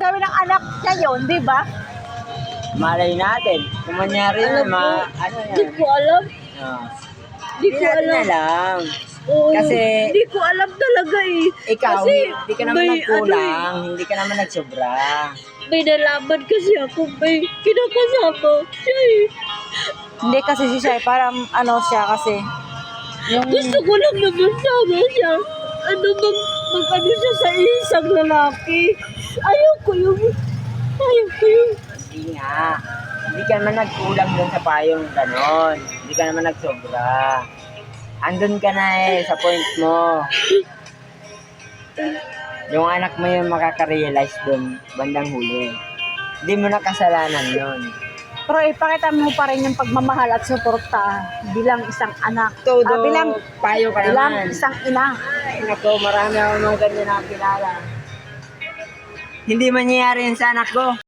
gagawin ng anak niya yun, di ba? Malay natin. Kung mangyari yun, ano Di yan? ko alam. Oh. Di ko Hindi natin alam. alam. Oo, Kasi- di ko alam talaga eh. Ikaw, Kasi hindi ka naman may nagkulang, hindi ka naman nagsobra. May nalaman kasi ako, may kinakasama siya eh. Hindi kasi si Shai, parang ano siya kasi. Yung, Gusto ko lang naman sama siya. Ano bang mag-ano siya sa isang lalaki. Ayoko yung... Hindi nga. Hindi ka naman nagkulang dun sa payong ganon. Hindi ka naman nagsobra. Andun ka na sa point mo. Yung anak mo yung makaka-realize dun, bandang huli. Hindi mo na kasalanan yun. pero ipakita mo pa rin yung pagmamahal at suporta bilang isang anak. Todo, Bilang payo ka naman. isang ina. Ay, nako, marami ako mga ganyan na kilala. Hindi mangyayari yan sa anak ko.